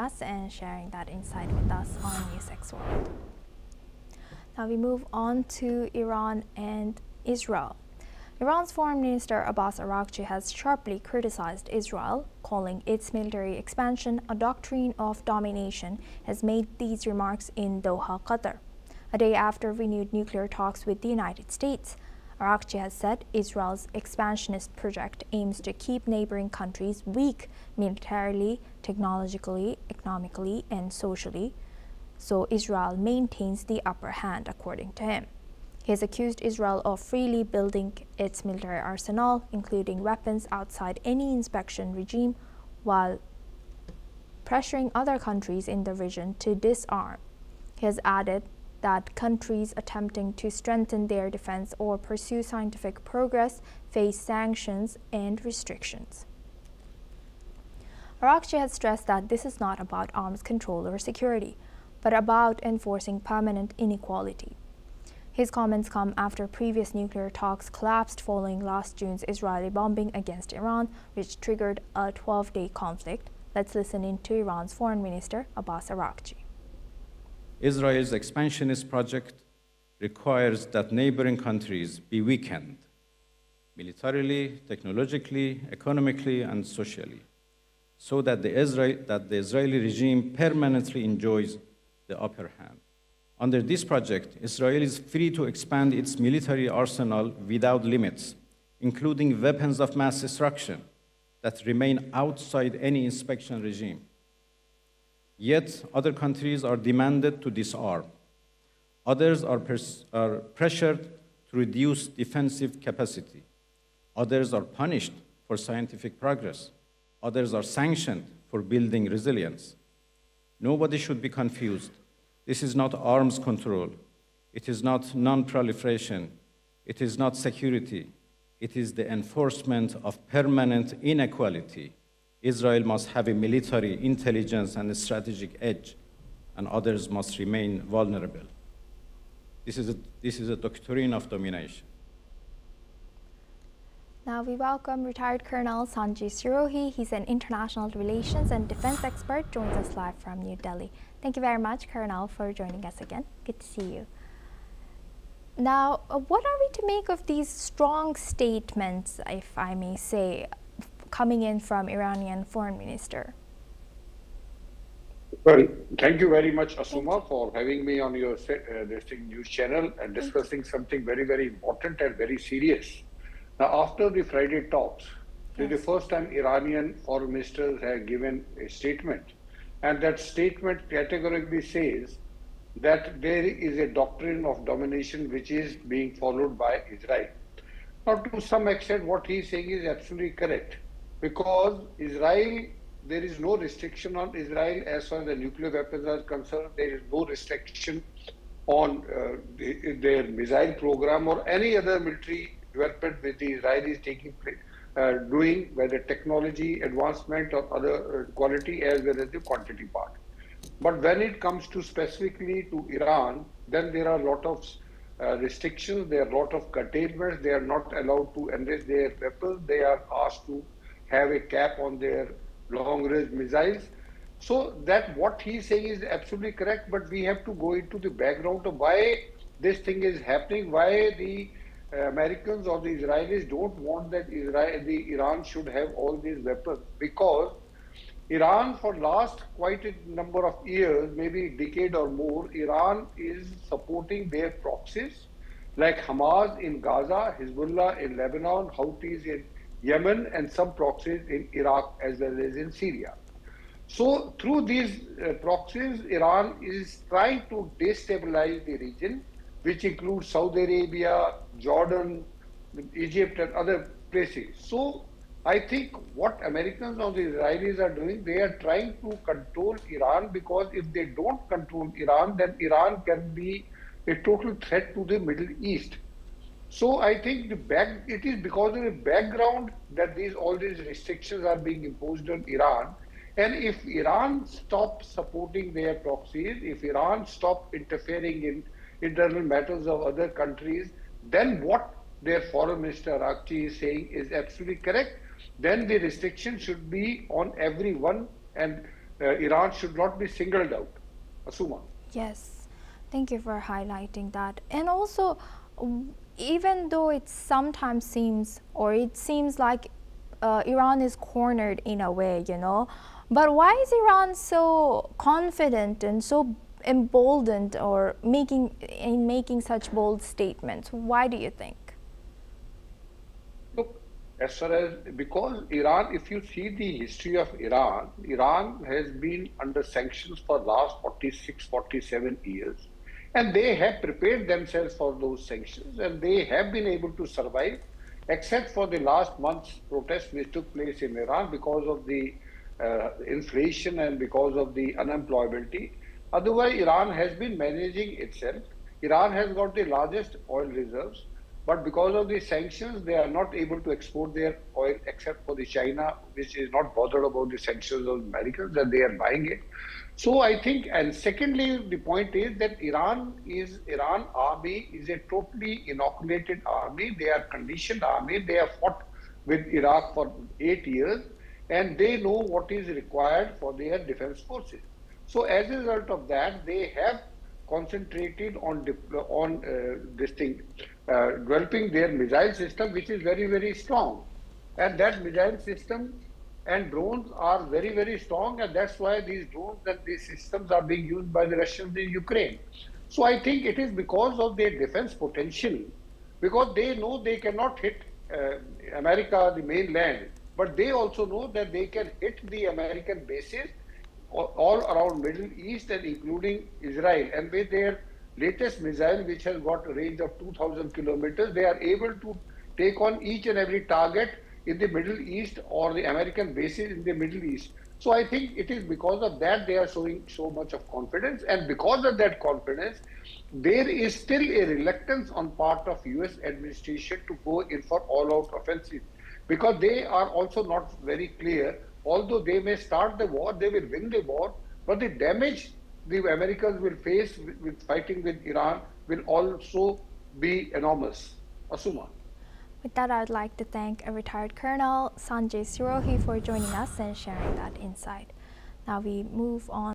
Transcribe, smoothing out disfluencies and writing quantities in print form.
podcast and sharing that insight with us on NewsX World. Now we move on to Iran and Israel. Iran's Foreign Minister Abbas Araghchi has sharply criticized Israel, calling its military expansion a doctrine of domination, has made these remarks in Doha, Qatar. A day after renewed nuclear talks with the United States, Araghchi has said Israel's expansionist project aims to keep neighboring countries weak militarily, technologically, economically, and socially, so Israel maintains the upper hand, according to him. He has accused Israel of freely building its military arsenal, including weapons outside any inspection regime, while pressuring other countries in the region to disarm. He has added that countries attempting to strengthen their defense or pursue scientific progress face sanctions and restrictions. Araghchi has stressed that this is not about arms control or security, but about enforcing permanent inequality. His comments come after previous nuclear talks collapsed following last June's Israeli bombing against Iran, which triggered a 12-day conflict. Let's listen in to Iran's Foreign Minister Abbas Araghchi. Israel's expansionist project requires that neighboring countries be weakened, militarily, technologically, economically, and socially, so that the Israeli regime permanently enjoys the upper hand. Under this project, Israel is free to expand its military arsenal without limits, including weapons of mass destruction that remain outside any inspection regime. Yet, other countries are demanded to disarm. Others are pressured to reduce defensive capacity. Others are punished for scientific progress. Others are sanctioned for building resilience. Nobody should be confused. This is not arms control. It is not non-proliferation. It is not security. It is the enforcement of permanent inequality. Israel must have a military intelligence and a strategic edge, and others must remain vulnerable. This is a doctrine of domination. Now we welcome retired Colonel Sanjay Sirohi. He's an international relations and defense expert, joins us live from New Delhi. Thank you very much, Colonel, for joining us again. Good to see you. Now, what are we to make of these strong statements, if I may say, coming in from Iranian Foreign Minister? Well, thank you very much, Asuma, for having me on your news channel and discussing something very, very important and very serious. Now, after the Friday talks, this is the first time Iranian foreign ministers have given a statement, and that statement categorically says that there is a doctrine of domination which is being followed by Israel. Now, to some extent, what he is saying is absolutely correct, because Israel, there is no restriction on Israel as far as the nuclear weapons are concerned. There is no restriction on their missile program or any other military development which the Israelis taking place, doing, whether technology advancement or other quality as well as the quantity part. But when it comes to specifically to Iran, then there are a lot of restrictions, there are a lot of curtailments. They are not allowed to enrich their weapons. They are asked to have a cap on their long-range missiles. So that what he's saying is absolutely correct, but we have to go into the background of why this thing is happening, why the Americans or the Israelis don't want that Iran should have all these weapons, because Iran for last quite a number of years, maybe a decade or more, Iran is supporting their proxies like Hamas in Gaza, Hezbollah in Lebanon, Houthis in Yemen, and some proxies in Iraq as well as in Syria. So through these proxies, Iran is trying to destabilize the region, which includes Saudi Arabia, Jordan, Egypt, and other places. So I think what Americans or the Israelis are doing, they are trying to control Iran, because if they don't control Iran, then Iran can be a total threat to the Middle East. So I think it is because of the background that all these restrictions are being imposed on Iran. And if Iran stops supporting their proxies, if Iran stops interfering in internal matters of other countries, then what their Foreign Minister Araghchi is saying is absolutely correct. Then the restriction should be on everyone, and Iran should not be singled out. Asuma. Yes, thank you for highlighting that. And also, even though it sometimes seems, or it seems like Iran is cornered in a way, but why is Iran so confident and so emboldened or making such bold statements? Why do you think? Look, as far as, because Iran, if you see the history of Iran, Iran has been under sanctions for last 46, 47 years, and they have prepared themselves for those sanctions, and they have been able to survive, except for the last month's protests which took place in Iran because of the inflation and because of the unemployability. Otherwise, Iran has been managing itself. Iran has got the largest oil reserves, but because of the sanctions, they are not able to export their oil except for the China, which is not bothered about the sanctions of Americans, and they are buying it. So I think, and secondly, the point is that Iran army is a totally inoculated army. They are conditioned army. They have fought with Iraq for 8 years, and they know what is required for their defense forces. So as a result of that, they have concentrated on developing their missile system, which is very, very strong. And that missile system and drones are very, very strong, and that's why these drones and these systems are being used by the Russians in Ukraine. So I think it is because of their defense potential, because they know they cannot hit America, the mainland, but they also know that they can hit the American bases all around Middle East and including Israel. And with their latest missile, which has got a range of 2,000 kilometers, they are able to take on each and every target in the Middle East or the American bases in the Middle East. So I think it is because of that they are showing so much of confidence, and because of that confidence, there is still a reluctance on part of US administration to go in for all-out offensive, because they are also not very clear. Although they may start the war, they will win the war, but the damage the Americans will face with fighting with Iran will also be enormous. Asuma. With that, I'd like to thank a retired Colonel Sanjay Sirohi for joining us and sharing that insight. Now we move on